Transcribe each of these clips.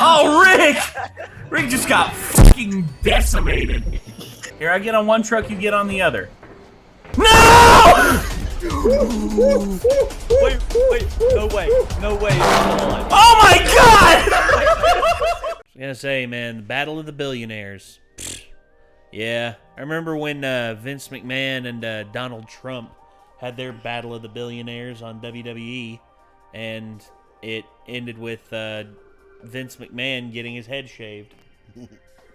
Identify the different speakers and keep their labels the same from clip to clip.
Speaker 1: Oh, Rick! Rick just got fucking decimated. Here, I get on one truck, you get on the other. No!
Speaker 2: Wait, no way.
Speaker 1: Oh my god!
Speaker 3: I was gonna say, man, the Battle of the Billionaires. Yeah, I remember when Vince McMahon and Donald Trump had their Battle of the Billionaires on WWE, and it ended with Vince McMahon getting his head shaved.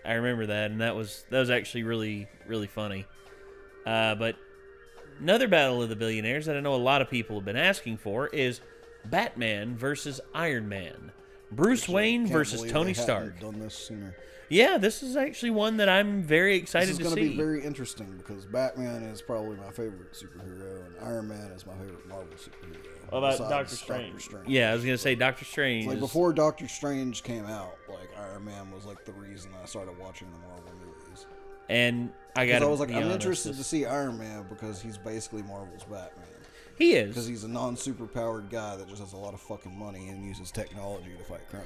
Speaker 3: I remember that, and that was actually really, really funny. But another Battle of the Billionaires that I know a lot of people have been asking for is Batman versus Iron Man. Bruce Wayne versus Tony Stark.
Speaker 4: Done this sooner.
Speaker 3: Yeah, this is actually one that I'm very excited to see.
Speaker 4: This is going to be very interesting because Batman is probably my favorite superhero, and Iron Man is my favorite Marvel superhero.
Speaker 3: What about Doctor Strange? Yeah, I was going to say Doctor Strange.
Speaker 4: Like before Doctor Strange came out, like Iron Man was like the reason I started watching the Marvel movies.
Speaker 3: And I was like,
Speaker 4: I'm interested to see Iron Man because he's basically Marvel's Batman.
Speaker 3: He is.
Speaker 4: Because he's a non-superpowered guy that just has a lot of fucking money and uses technology to fight crime.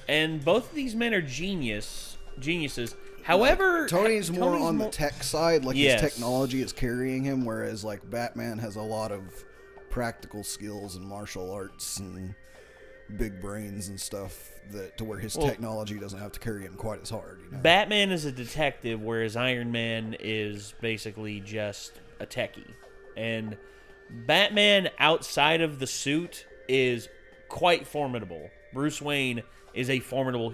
Speaker 3: And both of these men are geniuses. However,
Speaker 4: Tony's more on the tech side, like
Speaker 3: yes.
Speaker 4: his technology is carrying him, whereas like Batman has a lot of practical skills and martial arts and big brains and stuff that to where his technology doesn't have to carry him quite as hard. You know?
Speaker 3: Batman is a detective, whereas Iron Man is basically just a techie. And Batman outside of the suit is quite formidable. Bruce Wayne is a formidable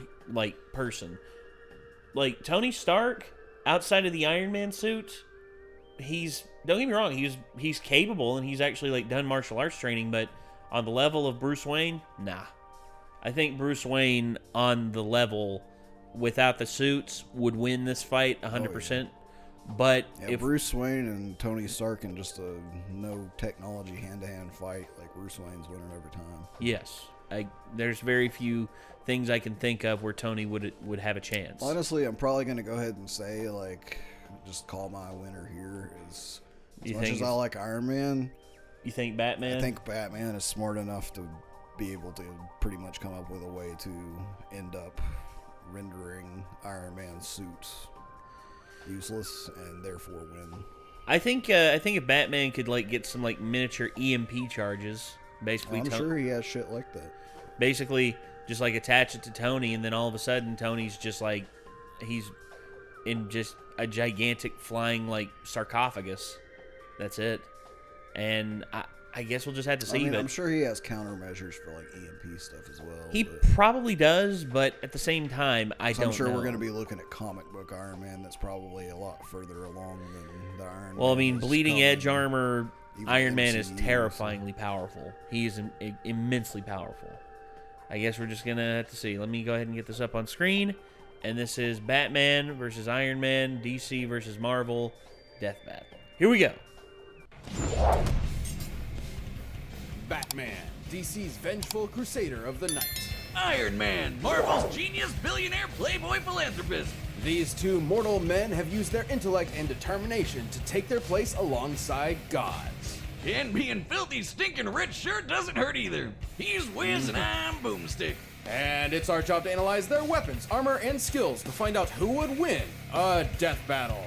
Speaker 3: person. Like Tony Stark, outside of the Iron Man suit, don't get me wrong, he's capable and he's actually done martial arts training, but on the level of Bruce Wayne, nah. I think Bruce Wayne on the level without the suits would win this fight 100%. Yeah. But if
Speaker 4: Bruce Wayne and Tony Stark in just a no technology hand-to-hand fight, like Bruce Wayne's winning every time.
Speaker 3: Yes. There's very few things I can think of where Tony would have a chance.
Speaker 4: Honestly, I'm probably going to go ahead and say, just call my winner here. As much as I like Iron Man.
Speaker 3: You think Batman?
Speaker 4: I think Batman is smart enough to be able to pretty much come up with a way to end up rendering Iron Man's suit useless and therefore win.
Speaker 3: I think if Batman could get some miniature EMP charges, basically.
Speaker 4: I'm sure he has shit like that.
Speaker 3: Basically, just attach it to Tony, and then all of a sudden Tony's just he's in just a gigantic flying sarcophagus. That's it. And I guess we'll just have to see. But
Speaker 4: I'm sure he has countermeasures for EMP stuff as well.
Speaker 3: He probably does, but at the same time, I don't know.
Speaker 4: I'm sure we're going to be looking at comic book Iron Man that's probably a lot further along than the Iron Man.
Speaker 3: Well, bleeding edge armor, Iron Man is terrifyingly powerful. He is immensely powerful. I guess we're just going to have to see. Let me go ahead and get this up on screen. And this is Batman versus Iron Man, DC versus Marvel, Death Battle. Here we go.
Speaker 5: Batman, DC's vengeful crusader of the night.
Speaker 6: Iron Man, Marvel's genius billionaire playboy philanthropist.
Speaker 5: These two mortal men have used their intellect and determination to take their place alongside gods.
Speaker 6: And being filthy, stinking rich sure doesn't hurt either. He's Wiz and I'm Boomstick.
Speaker 5: And it's our job to analyze their weapons, armor, and skills to find out who would win a death battle.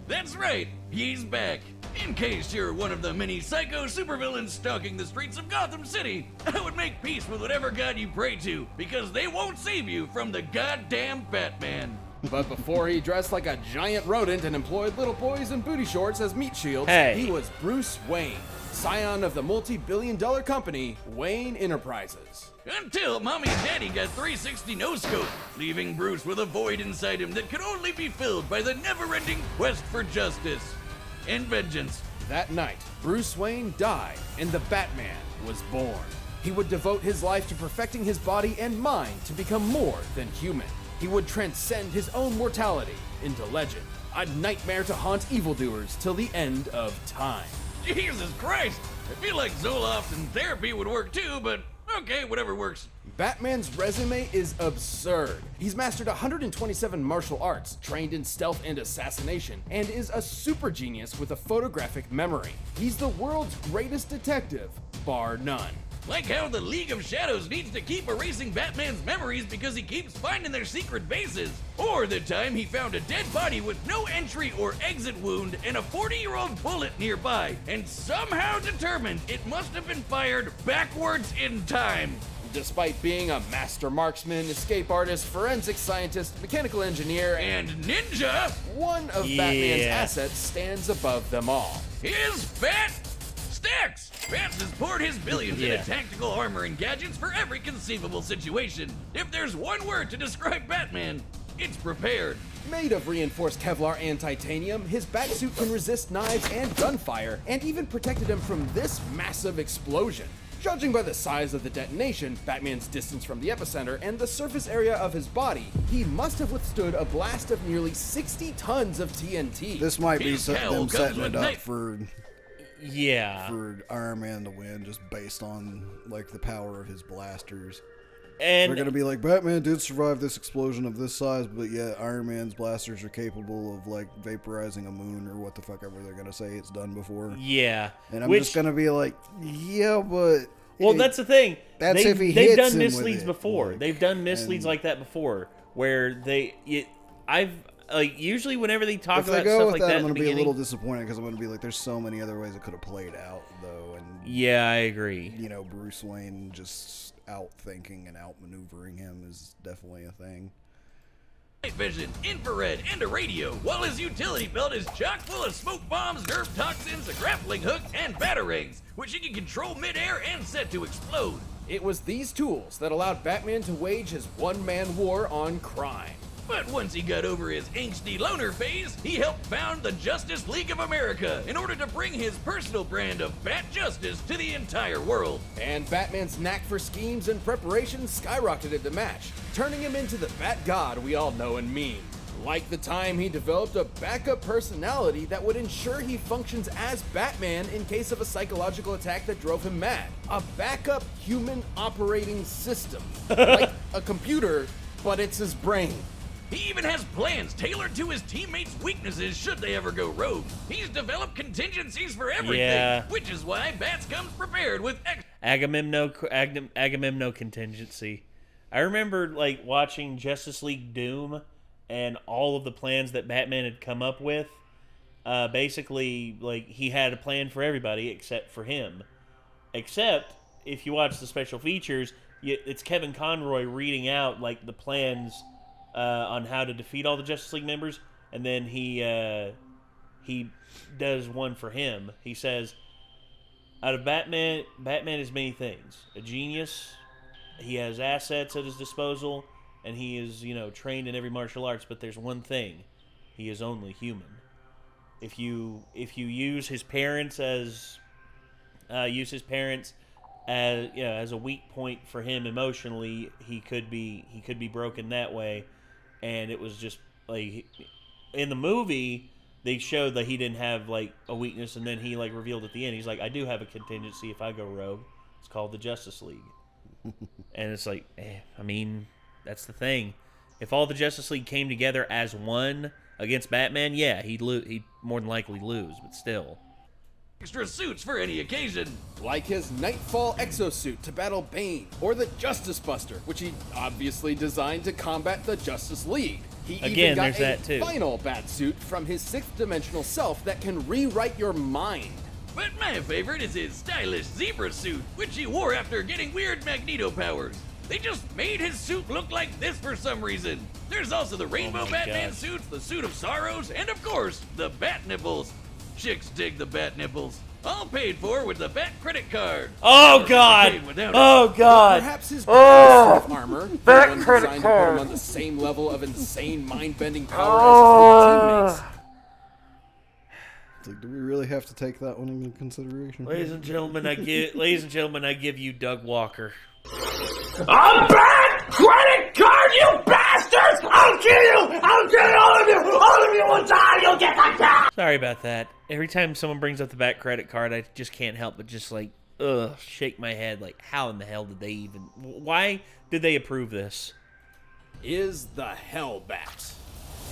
Speaker 6: That's right, he's back. In case you're one of the many psycho supervillains stalking the streets of Gotham City, I would make peace with whatever god you pray to, because they won't save you from the goddamn Batman.
Speaker 5: But before he dressed like a giant rodent and employed little boys in booty shorts as meat shields, he was Bruce Wayne, scion of the multi-billion-dollar company Wayne Enterprises.
Speaker 6: Until Mommy and Daddy got 360 no-scope, leaving Bruce with a void inside him that could only be filled by the never-ending quest for justice and vengeance.
Speaker 5: That night, Bruce Wayne died, and the Batman was born. He would devote his life to perfecting his body and mind to become more than human. He would transcend his own mortality into legend, a nightmare to haunt evildoers till the end of time.
Speaker 6: Jesus Christ! I feel like Zoloft and therapy would work too, but okay, whatever works.
Speaker 5: Batman's resume is absurd. He's mastered 127 martial arts, trained in stealth and assassination, and is a super genius with a photographic memory. He's the world's greatest detective, bar none.
Speaker 6: Like how the League of Shadows needs to keep erasing Batman's memories because he keeps finding their secret bases. Or the time he found a dead body with no entry or exit wound and a 40-year-old bullet nearby, and somehow determined it must have been fired backwards in time.
Speaker 5: Despite being a master marksman, escape artist, forensic scientist, mechanical engineer,
Speaker 6: And ninja,
Speaker 5: one of Batman's assets stands above them all.
Speaker 6: his fat sticks. Bats has poured his billions into tactical armor and gadgets for every conceivable situation. If there's one word to describe Batman, it's prepared.
Speaker 5: Made of reinforced Kevlar and titanium, his batsuit can resist knives and gunfire, and even protected him from this massive explosion. Judging by the size of the detonation, Batman's distance from the epicenter, and the surface area of his body, he must have withstood a blast of nearly 60 tons of TNT.
Speaker 4: This might be
Speaker 6: His
Speaker 4: them
Speaker 6: cowl
Speaker 4: setting
Speaker 6: comes with
Speaker 4: it up
Speaker 6: knife.
Speaker 4: for Iron Man to win, just based on like the power of his blasters.
Speaker 3: And
Speaker 4: They're gonna be like, Batman did survive this explosion of this size, but yet Iron Man's blasters are capable of like vaporizing a moon or what the fuck ever they're gonna say it's done before.
Speaker 3: yeah,
Speaker 4: And I'm just gonna be like, yeah, but
Speaker 3: well, that's the thing.
Speaker 4: That's if he
Speaker 3: they've
Speaker 4: hits
Speaker 3: done
Speaker 4: him with
Speaker 3: misleads
Speaker 4: it,
Speaker 3: before.
Speaker 4: like,
Speaker 3: They've done misleads
Speaker 4: and-
Speaker 3: like that before, where I've like usually whenever they talk
Speaker 4: if
Speaker 3: about
Speaker 4: they go
Speaker 3: stuff
Speaker 4: with
Speaker 3: like
Speaker 4: that,
Speaker 3: that,
Speaker 4: I'm
Speaker 3: in the
Speaker 4: gonna be a
Speaker 3: beginning,
Speaker 4: little disappointed because I'm gonna be like, there's so many other ways it could have played out though, and
Speaker 3: yeah, I agree.
Speaker 4: you know, Bruce Wayne just out-thinking and out-maneuvering him is definitely a thing.
Speaker 6: Night vision, infrared, and a radio, while his utility belt is chock full of smoke bombs, nerve toxins, a grappling hook, and batarangs, which he can control mid-air and set to explode.
Speaker 5: It was these tools that allowed Batman to wage his one-man war on crime.
Speaker 6: But once he got over his angsty loner phase, he helped found the Justice League of America in order to bring his personal brand of Bat Justice to the entire world.
Speaker 5: And Batman's knack for schemes and preparation skyrocketed to match, turning him into the Bat God we all know and mean. Like the time he developed a backup personality that would ensure he functions as Batman in case of a psychological attack that drove him mad. A backup human operating system. Like a computer, but it's his brain.
Speaker 6: He even has plans tailored to his teammates' weaknesses should they ever go rogue. He's developed contingencies for everything, which is why Bats comes prepared with
Speaker 3: Agamemno contingency. I remember like watching Justice League Doom and all of the plans that Batman had come up with. Basically, like he had a plan for everybody except for him. Except if you watch the special features, it's Kevin Conroy reading out like the plans on how to defeat all the Justice League members, and then he does one for him. He says, out of Batman is many things. A genius, he has assets at his disposal, and he is, trained in every martial arts, but there's one thing. He is only human. If you use his parents as as a weak point for him emotionally, he could be broken that way. And it was just like in the movie they showed that he didn't have like a weakness, and then he like revealed at the end, he's like, I do have a contingency if I go rogue. It's called the Justice League. And it's like, I mean, that's the thing. If all the Justice League came together as one against Batman, yeah, he'd more than likely lose, but still.
Speaker 6: extra suits for any occasion.
Speaker 5: Like his Nightfall exosuit to battle Bane, or the Justice Buster, which he obviously designed to combat the Justice League. He
Speaker 3: Again,
Speaker 5: even got
Speaker 3: there's
Speaker 5: a
Speaker 3: that too.
Speaker 5: final Batsuit from his sixth-dimensional self that can rewrite your mind.
Speaker 6: But my favorite is his stylish zebra suit, which he wore after getting weird Magneto powers. They just made his suit look like this for some reason. There's also the Rainbow
Speaker 3: my
Speaker 6: Batman
Speaker 3: gosh.
Speaker 6: suit, the Suit of Sorrows, and of course, the Bat Nipples. Chicks dig the Bat Nipples. All paid for with the Bat credit card.
Speaker 3: Oh God!
Speaker 6: Paid without it.
Speaker 3: Oh God!
Speaker 5: Perhaps his Batsuit armor, the one designed to put him on the same level of insane mind-bending power as his teammates.
Speaker 4: It's like, do we really have to take that one into consideration?
Speaker 3: Ladies and gentlemen, I give you Doug Walker.
Speaker 1: A bad credit card, you bastards! I'll kill you! I'll kill all of you! All of you will die! You'll get the gun!
Speaker 3: Sorry about that. Every time someone brings up the back credit card, I just can't help but just like, shake my head. Like, how in the hell did they even? Why did they approve this?
Speaker 5: Is the Hellbat.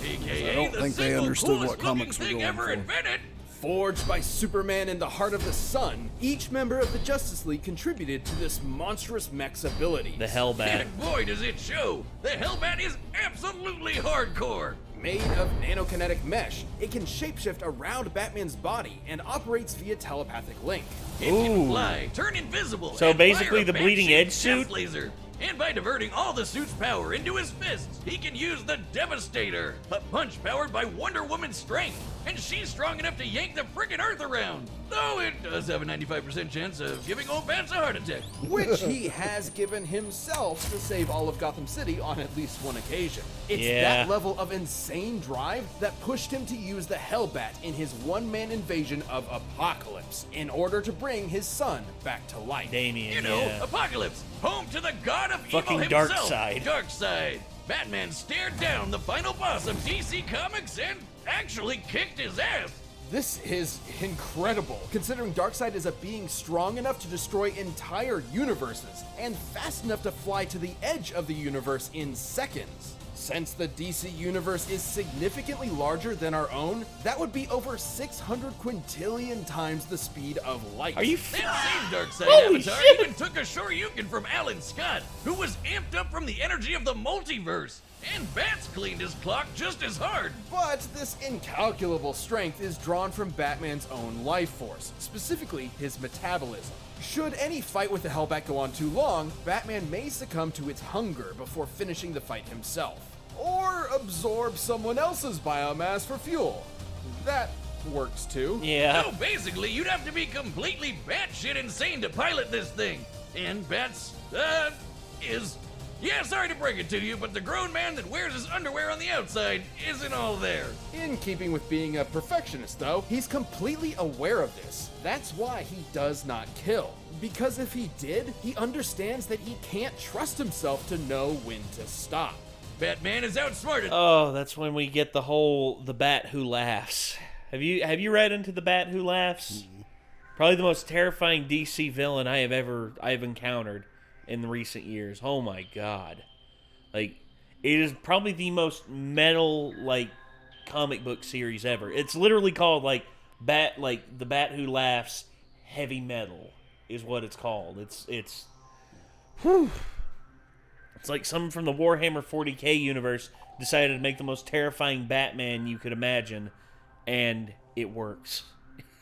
Speaker 6: AKA
Speaker 4: I don't
Speaker 6: the
Speaker 4: think they
Speaker 6: single
Speaker 4: understood
Speaker 6: coolest
Speaker 4: what comics were
Speaker 6: looking thing
Speaker 4: going
Speaker 6: ever
Speaker 4: for.
Speaker 6: invented.
Speaker 5: Forged by Superman in the heart of the sun, each member of the Justice League contributed to this monstrous mech's abilities.
Speaker 3: The Hellbat.
Speaker 6: And boy, does it show! The Hellbat is absolutely hardcore!
Speaker 5: Made of nanokinetic mesh, it can shapeshift around Batman's body and operates via telepathic link.
Speaker 6: It can fly, turn invisible,
Speaker 3: So
Speaker 6: and
Speaker 3: basically
Speaker 6: fire a
Speaker 3: the bleeding
Speaker 6: bat-shaped
Speaker 3: edge suit?
Speaker 6: death laser. And by diverting all the suit's power into his fists, he can use the Devastator, a punch powered by Wonder Woman's strength. And she's strong enough to yank the frickin' Earth around. Though it does have a 95% chance of giving old Bats a heart attack.
Speaker 5: Which he has given himself to save all of Gotham City on at least one occasion. It's that level of insane drive that pushed him to use the Hellbat in his one-man invasion of Apocalypse in order to bring his son back to life.
Speaker 3: Damian,
Speaker 6: You know, Apocalypse, home to the god of
Speaker 3: Fucking
Speaker 6: evil himself.
Speaker 3: Darkseid.
Speaker 6: Darkseid. Batman stared down the final boss of DC Comics and actually kicked his ass.
Speaker 5: This is incredible, considering Darkseid is a being strong enough to destroy entire universes and fast enough to fly to the edge of the universe in seconds. Since the DC universe is significantly larger than our own, that would be over 600 quintillion times the speed of light.
Speaker 3: Are you
Speaker 6: That same Darkseid
Speaker 3: Holy
Speaker 6: avatar
Speaker 3: shit.
Speaker 6: even took a Shoryuken from Alan Scott, who was amped up from the energy of the multiverse. And Bats cleaned his clock just as hard.
Speaker 5: But this incalculable strength is drawn from Batman's own life force, specifically his metabolism. Should any fight with the Hellbat go on too long, Batman may succumb to its hunger before finishing the fight himself. Or absorb someone else's biomass for fuel. That works too.
Speaker 3: Yeah.
Speaker 6: So basically, you'd have to be completely batshit insane to pilot this thing. And Bats, yeah, sorry to break it to you, but the grown man that wears his underwear on the outside isn't all there.
Speaker 5: In keeping with being a perfectionist, though, he's completely aware of this. That's why he does not kill. Because if he did, he understands that he can't trust himself to know when to stop.
Speaker 6: Batman is outsmarted.
Speaker 3: Oh, that's when we get the Bat Who Laughs. Have you read into the Bat Who Laughs? Probably the most terrifying DC villain I've encountered in the recent years. Oh my god. Like, it is probably the most metal comic book series ever. It's literally called the Bat Who Laughs Heavy Metal is what it's called. It's whew. It's like someone from the Warhammer 40K universe decided to make the most terrifying Batman you could imagine, and it works.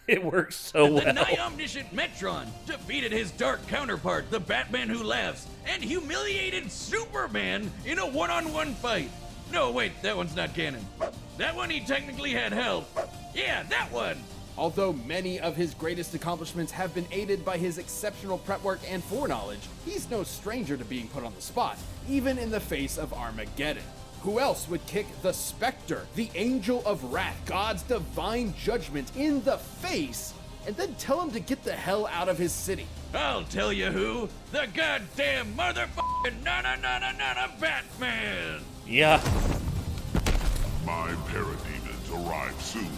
Speaker 3: It works so well.
Speaker 6: The nigh-omniscient Metron defeated his dark counterpart, the Batman Who Laughs, and humiliated Superman in a one-on-one fight. No, wait, that one's not canon. That one he technically had held. Yeah, that one!
Speaker 5: Although many of his greatest accomplishments have been aided by his exceptional prep work and foreknowledge, he's no stranger to being put on the spot, even in the face of Armageddon. Who else would kick the Spectre, the Angel of Wrath, God's divine judgment, in the face, and then tell him to get the hell out of his city?
Speaker 6: I'll tell you who. The goddamn motherfucking na-na-na-na-na Batman!
Speaker 3: Yeah.
Speaker 7: My parademons arrive soon.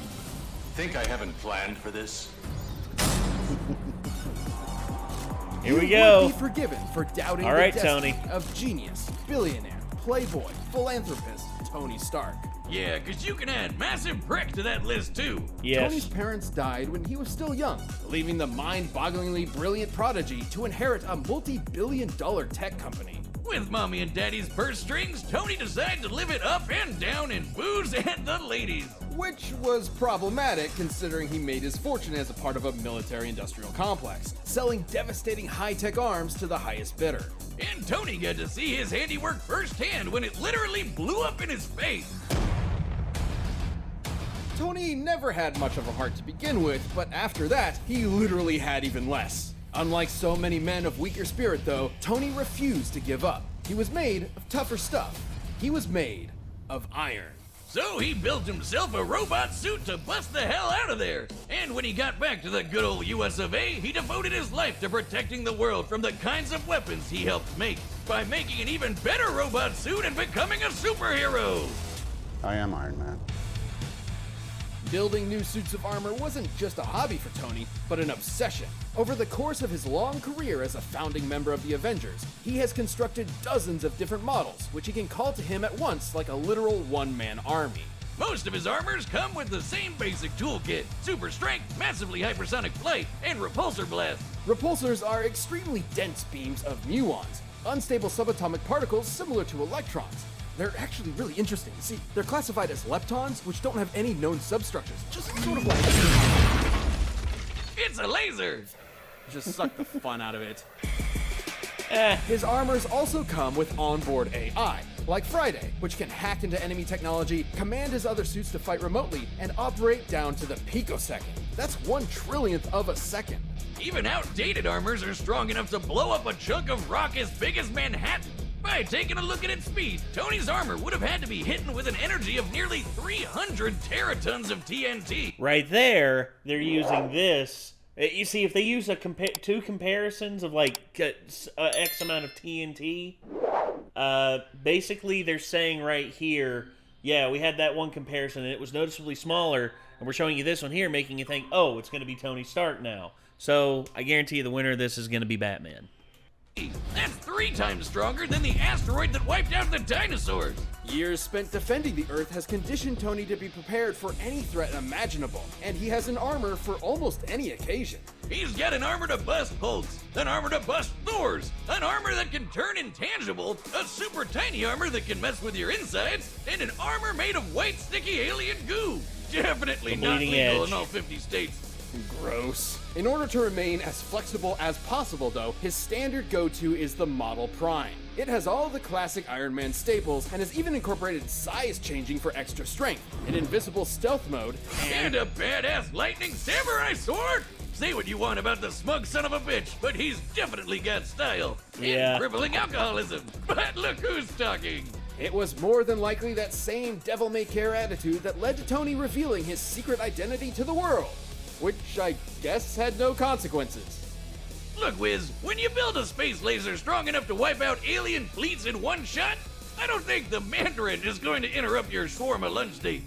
Speaker 8: Think I haven't planned for this?
Speaker 3: Here we
Speaker 5: You
Speaker 3: go.
Speaker 5: would be forgiven for doubting
Speaker 3: All right,
Speaker 5: the destiny
Speaker 3: Tony.
Speaker 5: of genius, billionaire, playboy, philanthropist Tony Stark.
Speaker 6: Yeah, 'cause you can add massive prick to that list too.
Speaker 3: Yes.
Speaker 5: Tony's parents died when he was still young, leaving the mind-bogglingly brilliant prodigy to inherit a multi-billion-dollar tech company.
Speaker 6: With mommy and daddy's purse strings, Tony decided to live it up and down in booze and the ladies.
Speaker 5: Which was problematic considering he made his fortune as a part of a military-industrial complex, selling devastating high-tech arms to the highest bidder.
Speaker 6: And Tony got to see his handiwork firsthand when it literally blew up in his face.
Speaker 5: Tony never had much of a heart to begin with, but after that, he literally had even less. Unlike so many men of weaker spirit, though, Tony refused to give up. He was made of tougher stuff. He was made of iron.
Speaker 6: So he built himself a robot suit to bust the hell out of there. And when he got back to the good old US of A, he devoted his life to protecting the world from the kinds of weapons he helped make by making an even better robot suit and becoming a superhero.
Speaker 9: I am Iron Man.
Speaker 5: Building new suits of armor wasn't just a hobby for Tony, but an obsession. Over the course of his long career as a founding member of the Avengers, he has constructed dozens of different models, which he can call to him at once like a literal one-man army.
Speaker 6: Most of his armors come with the same basic toolkit: super strength, massively hypersonic flight, and repulsor blast.
Speaker 5: Repulsors are extremely dense beams of muons, unstable subatomic particles similar to electrons. They're actually really interesting. See, they're classified as leptons, which don't have any known substructures. Just sort of like...
Speaker 6: It's a laser!
Speaker 2: Just suck the fun out of it.
Speaker 5: His armors also come with onboard AI, like Friday, which can hack into enemy technology, command his other suits to fight remotely, and operate down to the picosecond. That's 1/1,000,000th of a second.
Speaker 6: Even outdated armors are strong enough to blow up a chunk of rock as big as Manhattan. By taking a look at its speed, Tony's armor would have had to be hitting with an energy of nearly 300 teratons of TNT.
Speaker 3: Right there, they're using this. You see, if they use two comparisons of like X amount of TNT, basically they're saying right here, yeah, we had that one comparison and it was noticeably smaller, and we're showing you this one here, making you think, oh, it's going to be Tony Stark now. So I guarantee you the winner of this is going to be Batman.
Speaker 6: That's 3 times stronger than the asteroid that wiped out the dinosaurs.
Speaker 5: Years spent defending the Earth has conditioned Tony to be prepared for any threat imaginable, and he has an armor for almost any occasion.
Speaker 6: He's got an armor to bust Hulks, an armor to bust Thors, an armor that can turn intangible, a super tiny armor that can mess with your insides, and an armor made of white sticky alien goo. Definitely not legal in all 50 states.
Speaker 5: Gross. In order to remain as flexible as possible, though, his standard go-to is the Model Prime. It has all the classic Iron Man staples and has even incorporated size changing for extra strength, an invisible stealth mode,
Speaker 6: and a badass lightning samurai sword. Say what you want about the smug son of a bitch, but he's definitely got style.
Speaker 3: Yeah.
Speaker 6: And crippling alcoholism. But look who's talking.
Speaker 5: It was more than likely that same devil-may-care attitude that led to Tony revealing his secret identity to the world, which I guess had no consequences.
Speaker 6: Look, Wiz, when you build a space laser strong enough to wipe out alien fleets in one shot, I don't think the Mandarin is going to interrupt your shawarma lunch date.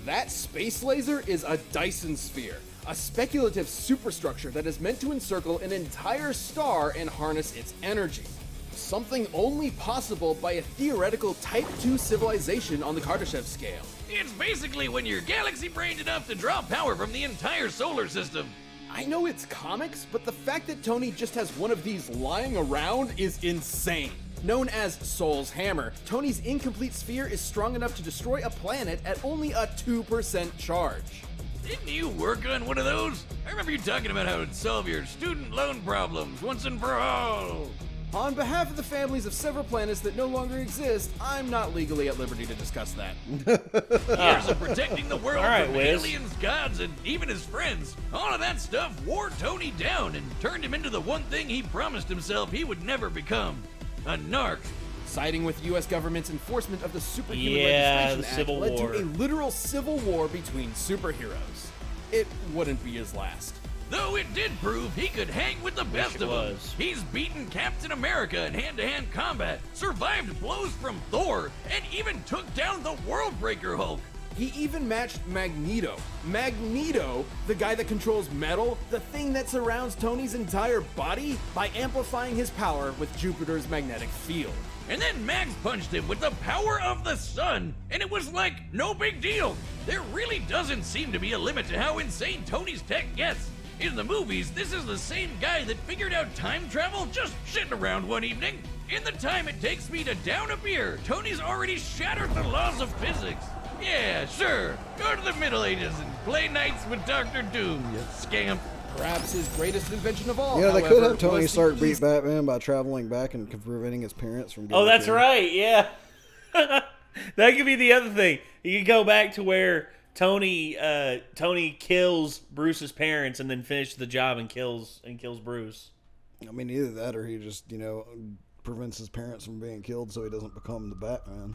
Speaker 5: That space laser is a Dyson sphere, a speculative superstructure that is meant to encircle an entire star and harness its energy. Something only possible by a theoretical Type 2 civilization on the Kardashev scale.
Speaker 6: It's basically when you're galaxy-brained enough to draw power from the entire solar system.
Speaker 5: I know it's comics, but the fact that Tony just has one of these lying around is insane. Known as Soul's Hammer, Tony's incomplete sphere is strong enough to destroy a planet at only a 2% charge.
Speaker 6: Didn't you work on one of those? I remember you talking about how it'd solve your student loan problems once and for all.
Speaker 5: On behalf of the families of several planets that no longer exist, I'm not legally at liberty to discuss that.
Speaker 6: Years of protecting the world
Speaker 3: All right,
Speaker 6: from
Speaker 3: Wiz.
Speaker 6: aliens, gods, and even his friends. All of that stuff wore Tony down and turned him into the one thing he promised himself he would never become: a narc.
Speaker 5: Siding with U.S. government's enforcement of the Superhuman
Speaker 3: Yeah,
Speaker 5: Registration
Speaker 3: the
Speaker 5: Act
Speaker 3: Civil
Speaker 5: led
Speaker 3: War.
Speaker 5: to a literal civil war between superheroes. It wouldn't be his last.
Speaker 6: Though it did prove he could hang with the best
Speaker 3: it
Speaker 6: of them.
Speaker 3: was.
Speaker 6: He's beaten Captain America in hand-to-hand combat, survived blows from Thor, and even took down the Worldbreaker Hulk.
Speaker 5: He even matched Magneto. Magneto, the guy that controls metal, the thing that surrounds Tony's entire body, by amplifying his power with Jupiter's magnetic field.
Speaker 6: And then Max punched him with the power of the sun, and it was like, no big deal. There really doesn't seem to be a limit to how insane Tony's tech gets. In the movies, this is the same guy that figured out time travel just sitting around one evening. In the time it takes me to down a beer, Tony's already shattered the laws of physics. Yeah, sure, go to the Middle Ages and play knights with Dr. Doom, you scamp.
Speaker 5: Perhaps his greatest invention of all,
Speaker 4: Yeah, they could
Speaker 5: however,
Speaker 4: have Tony
Speaker 5: was
Speaker 4: Stark
Speaker 5: the
Speaker 4: beat Batman by traveling back and preventing his parents from getting
Speaker 3: Oh, that's
Speaker 4: killed.
Speaker 3: right. Yeah, that could be the other thing. You could go back to where Tony kills Bruce's parents and then finishes the job and kills Bruce.
Speaker 4: I mean, either that or he just, prevents his parents from being killed so he doesn't become the Batman.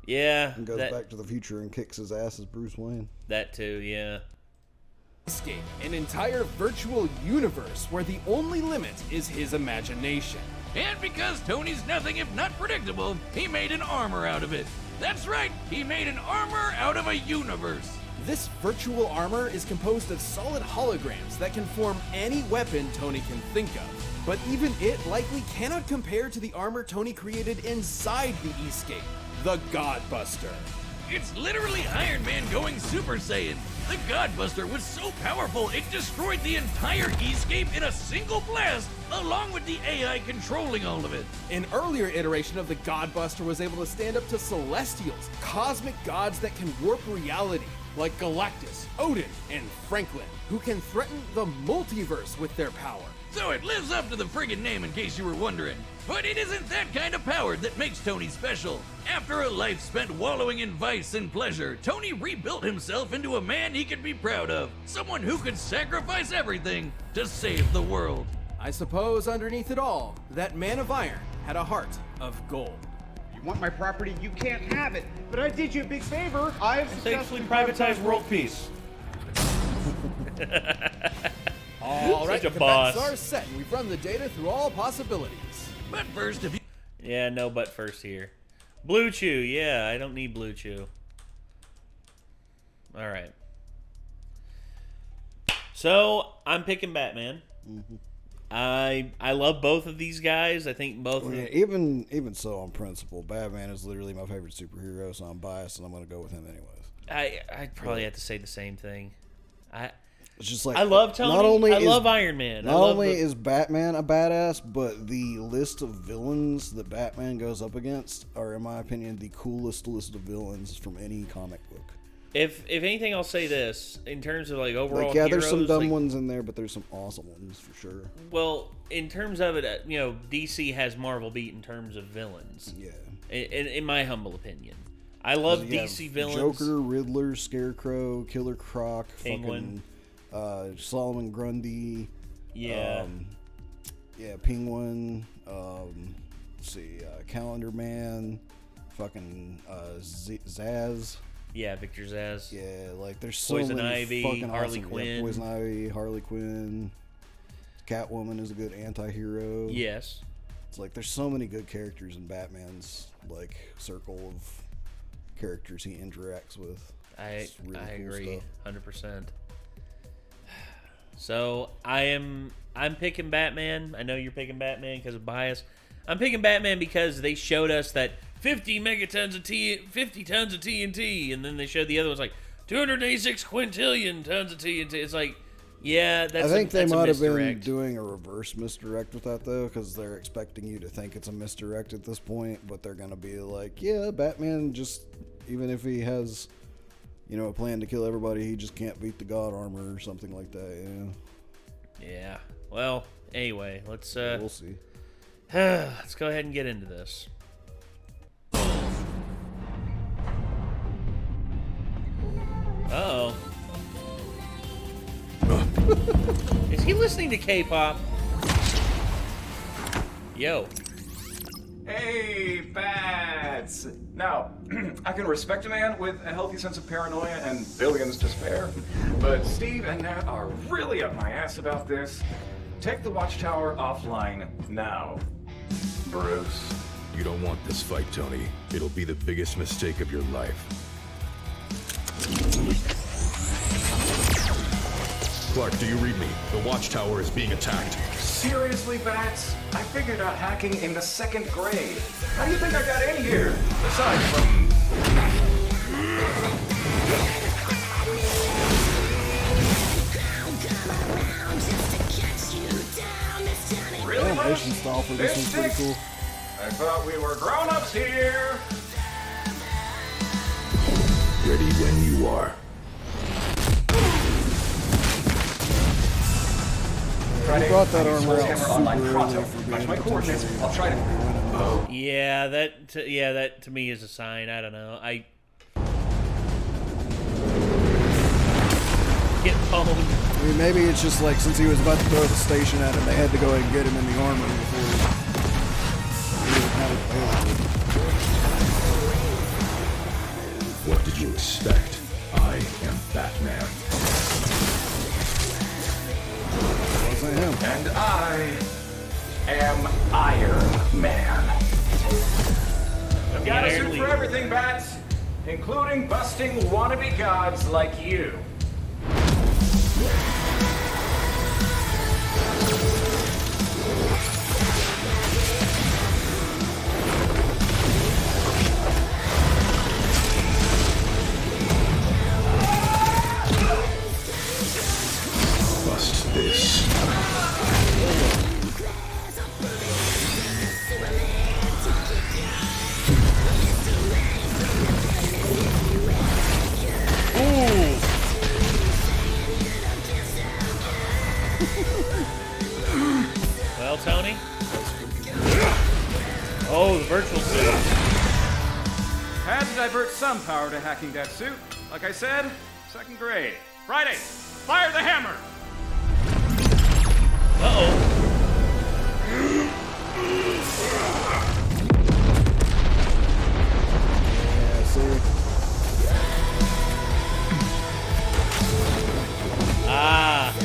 Speaker 3: Yeah,
Speaker 4: And goes back to the future and kicks his ass as Bruce Wayne.
Speaker 3: that too. Yeah.
Speaker 5: Escape, an entire virtual universe where the only limit is his imagination.
Speaker 6: And because Tony's nothing if not predictable, he made an armor out of it. That's right, he made an armor out of a universe.
Speaker 5: This virtual armor is composed of solid holograms that can form any weapon Tony can think of. But even it likely cannot compare to the armor Tony created inside the Escape, the Godbuster.
Speaker 6: It's literally Iron Man going Super Saiyan. The Godbuster was so powerful, it destroyed the entire Escape in a single blast, along with the AI controlling all of it.
Speaker 5: An earlier iteration of the Godbuster was able to stand up to Celestials, cosmic gods that can warp reality, like Galactus, Odin, and Franklin, who can threaten the multiverse with their power.
Speaker 6: So it lives up to the friggin' name, in case you were wondering. But it isn't that kind of power that makes Tony special. After a life spent wallowing in vice and pleasure, Tony rebuilt himself into a man he could be proud of. Someone who could sacrifice everything to save the world.
Speaker 5: I suppose underneath it all, that man of iron had a heart of gold.
Speaker 10: You want my property? You can't have it. But I did you a big favor. I've
Speaker 3: Successfully privatized world peace.
Speaker 5: All right,
Speaker 3: Such a
Speaker 5: the
Speaker 3: boss.
Speaker 5: bets are set. We've run the data through all possibilities.
Speaker 6: But first, if you...
Speaker 3: Yeah, no but first here. Blue Chew, yeah, I don't need Blue Chew. Alright. So, I'm picking Batman. I love both of these guys. I think both of them...
Speaker 4: Even so, on principle, Batman is literally my favorite superhero, so I'm biased, and I'm going to go with him anyways.
Speaker 3: I'd probably have to say the same thing.
Speaker 4: It's just like
Speaker 3: I love Tony. I love Iron Man.
Speaker 4: Not only is Batman a badass, but the list of villains that Batman goes up against are, in my opinion, the coolest list of villains from any comic book.
Speaker 3: If anything, I'll say this in terms of like overall.
Speaker 4: Like, yeah,
Speaker 3: heroes,
Speaker 4: there's some dumb
Speaker 3: like,
Speaker 4: ones in there, but there's some awesome ones for sure.
Speaker 3: Well, in terms of it, you know, DC has Marvel beat in terms of villains.
Speaker 4: Yeah.
Speaker 3: In my humble opinion, I love DC villains.
Speaker 4: Joker, Riddler, Scarecrow, Killer Croc,
Speaker 3: Penguin.
Speaker 4: Solomon Grundy.
Speaker 3: Yeah.
Speaker 4: Penguin. Let's see, Calendar Man. Fucking Zaz.
Speaker 3: Yeah, Victor Zsasz.
Speaker 4: Yeah, like there's so
Speaker 3: Poison
Speaker 4: many
Speaker 3: Ivy,
Speaker 4: fucking
Speaker 3: Harley
Speaker 4: awesome.
Speaker 3: Quinn.
Speaker 4: Yeah, Poison Ivy, Harley Quinn. Catwoman is a good anti-hero.
Speaker 3: Yes.
Speaker 4: It's like there's so many good characters in Batman's like circle of characters he interacts with.
Speaker 3: I
Speaker 4: cool
Speaker 3: agree,
Speaker 4: stuff.
Speaker 3: 100%. So I'm picking Batman. I know you're picking Batman because of bias. I'm picking Batman because they showed us that 50 tons of TNT, and then they showed the other ones like 286 quintillion tons of TNT. It's like, yeah, that's.
Speaker 4: I think they might have been
Speaker 3: misdirect.
Speaker 4: doing a reverse misdirect with that though, because they're expecting you to think it's a misdirect at this point, but they're gonna be like, yeah, Batman just, even if he has, you know, a plan to kill everybody, he just can't beat the God armor or something like that.
Speaker 3: Yeah. Well, anyway, let's.
Speaker 4: We'll see.
Speaker 3: Let's go ahead and get into this. Uh-oh. Is he listening to K-pop? Yo.
Speaker 11: Hey, Bats! Now, I can respect a man with a healthy sense of paranoia and billions to spare, but Steve and Nat are really up my ass about this. Take the Watchtower offline now.
Speaker 12: Bruce, you don't want this fight, Tony. It'll be the biggest mistake of your life. Clark, do you read me? The Watchtower is being attacked.
Speaker 11: Seriously, Bats? I figured out hacking in the 2nd grade. How do you think I got in here? Aside from... Really,
Speaker 4: Animation style for this one's pretty cool.
Speaker 11: I thought we were grown-ups here.
Speaker 12: Ready when you are.
Speaker 4: He brought that armor out
Speaker 11: online
Speaker 4: super
Speaker 11: pronto.
Speaker 4: early for
Speaker 11: Watch
Speaker 4: being
Speaker 11: my coordinates. I'll try to...
Speaker 3: Yeah, that to me is a sign. I don't know. I get pwned.
Speaker 4: I mean, maybe it's just like since he was about to throw the station at him, they had to go ahead and get him in the armor before he would have it available.
Speaker 12: What did you expect? I am Batman.
Speaker 4: Wasn't him.
Speaker 11: And I am Iron Man. I've got a suit for everything, Bats, including busting wannabe gods like you.
Speaker 3: Well, Tony. Oh, the virtual suit.
Speaker 11: Had to divert some power to hacking that suit. Like I said, second grade. Friday, fire the hammer!
Speaker 3: Uh-oh.
Speaker 4: Yeah, see?
Speaker 3: Ah.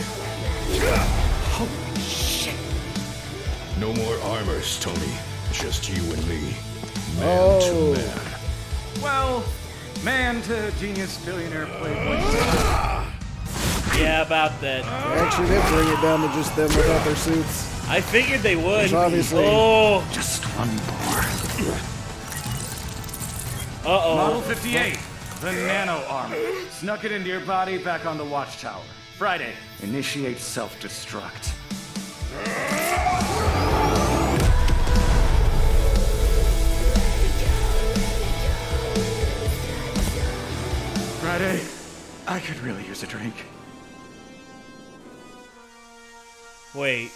Speaker 12: Holy shit. No more armors, Tony. Just you and me. Man to man.
Speaker 11: Well, man to genius billionaire playboy.
Speaker 3: Yeah, about that.
Speaker 4: They actually did bring it down to just them without their suits.
Speaker 3: I figured they would.
Speaker 4: Which obviously.
Speaker 3: Oh.
Speaker 8: Just one more.
Speaker 3: Uh-oh.
Speaker 11: Model 58, the nano armor. Snuck it into your body back on the watchtower. Friday, initiate self-destruct. Friday, I could really use a drink.
Speaker 3: Wait.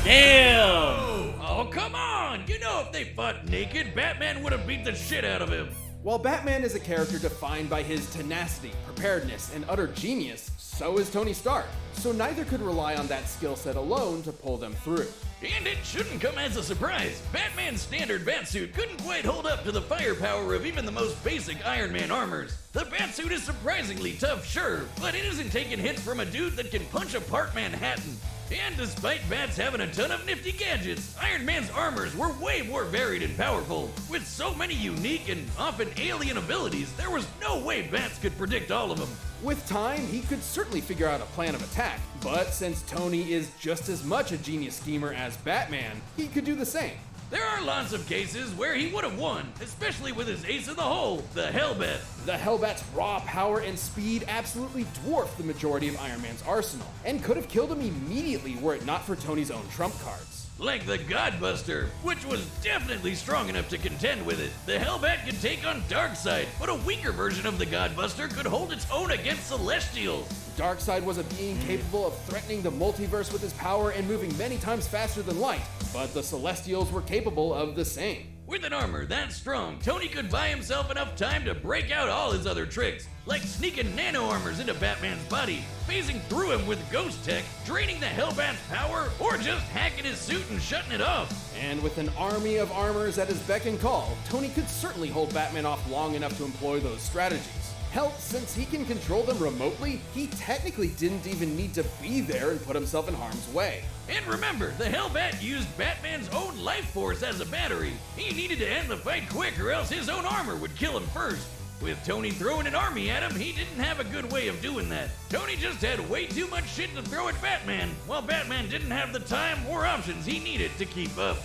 Speaker 3: Damn!
Speaker 6: Oh, come on! You know if they fought naked, Batman would have beat the shit out of him.
Speaker 5: While Batman is a character defined by his tenacity, preparedness, and utter genius, so is Tony Stark. So neither could rely on that skill set alone to pull them through.
Speaker 6: And it shouldn't come as a surprise. Batman's standard Batsuit couldn't quite hold up to the firepower of even the most basic Iron Man armors. The Batsuit is surprisingly tough, sure, but it isn't taking hits from a dude that can punch apart Manhattan. And despite Bats having a ton of nifty gadgets, Iron Man's armors were way more varied and powerful. With so many unique and often alien abilities, there was no way Bats could predict all of them.
Speaker 5: With time, he could certainly figure out a plan of attack, but since Tony is just as much a genius schemer as Batman, he could do the same.
Speaker 6: There are lots of cases where he would have won, especially with his ace in the hole, the Hellbat.
Speaker 5: The Hellbat's raw power and speed absolutely dwarfed the majority of Iron Man's arsenal, and could have killed him immediately were it not for Tony's own trump cards.
Speaker 6: Like the Godbuster, which was definitely strong enough to contend with it. The Hellbat could take on Darkseid, but a weaker version of the Godbuster could hold its own against Celestials.
Speaker 5: Darkseid was a being capable of threatening the multiverse with his power and moving many times faster than light, but the Celestials were capable of the same.
Speaker 6: With an armor that strong, Tony could buy himself enough time to break out all his other tricks, like sneaking nano armors into Batman's body, phasing through him with ghost tech, draining the Hellbat's power, or just hacking his suit and shutting it off.
Speaker 5: And with an army of armors at his beck and call, Tony could certainly hold Batman off long enough to employ those strategies. Hell, since he can control them remotely, he technically didn't even need to be there and put himself in harm's way.
Speaker 6: And remember, the Hellbat used Batman's own life force as a battery. He needed to end the fight quick or else his own armor would kill him first. With Tony throwing an army at him, he didn't have a good way of doing that. Tony just had way too much shit to throw at Batman, while Batman didn't have the time or options he needed to keep up.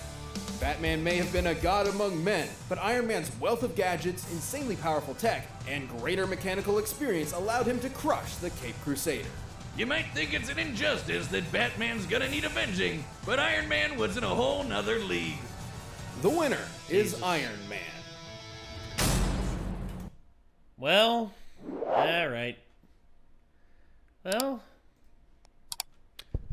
Speaker 5: Batman may have been a god among men, but Iron Man's wealth of gadgets, insanely powerful tech, and greater mechanical experience allowed him to crush the Caped Crusader.
Speaker 6: You might think it's an injustice that Batman's gonna need avenging, but Iron Man was in a whole nother league.
Speaker 5: The winner is Iron Man.
Speaker 3: Well, alright. Well,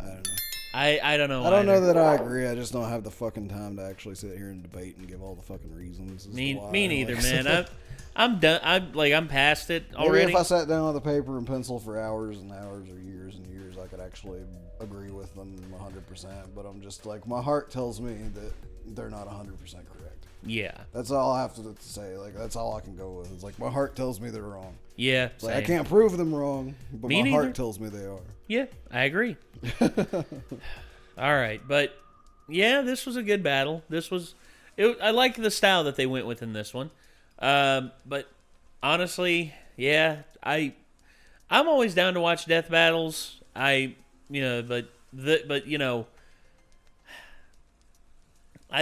Speaker 4: I don't know.
Speaker 3: I don't know.
Speaker 4: I don't know that I agree. I just don't have the fucking time to actually sit here and debate and give all the fucking reasons.
Speaker 3: Me neither, man. I'm done. I'm past it already.
Speaker 4: Maybe if I sat down with a paper and pencil for hours and hours or years and years, I could actually agree with them 100%. But I'm just like, my heart tells me that they're not 100% correct.
Speaker 3: Yeah.
Speaker 4: That's all I have to say. Like, that's all I can go with. It's like, my heart tells me they're wrong.
Speaker 3: Yeah.
Speaker 4: It's like, I can't prove them wrong, but my heart tells me they are.
Speaker 3: Yeah, I agree. All right, but yeah, this was a good battle. I like the style that they went with in this one. But honestly, yeah, I'm always down to watch death battles. I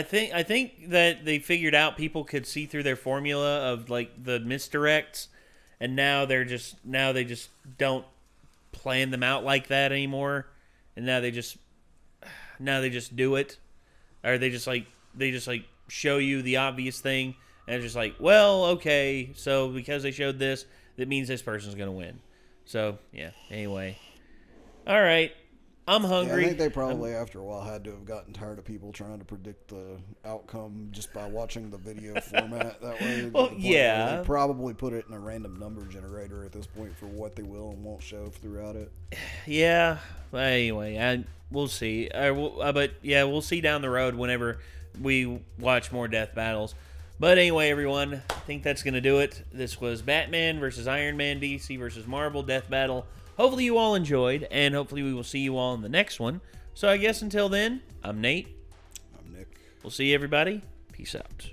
Speaker 3: think that they figured out people could see through their formula of like the misdirects, and now they just don't plan them out like that anymore, and now they just now they just do it, or they just show you the obvious thing, and it's just like, well, okay, so because they showed this, that means this person's gonna win. So yeah. Anyway, all right. I'm hungry.
Speaker 4: Yeah, I think they probably, after a while, had to have gotten tired of people trying to predict the outcome just by watching the video format. That way,
Speaker 3: well,
Speaker 4: they probably put it in a random number generator at this point for what they will and won't show throughout it.
Speaker 3: Yeah. But anyway, we'll see. But yeah, we'll see down the road whenever we watch more death battles. But anyway, everyone, I think that's going to do it. This was Batman versus Iron Man, DC versus Marvel Death Battle. Hopefully you all enjoyed, and hopefully we will see you all in the next one. So I guess until then, I'm Nate.
Speaker 4: I'm Nick.
Speaker 3: We'll see you, everybody. Peace out.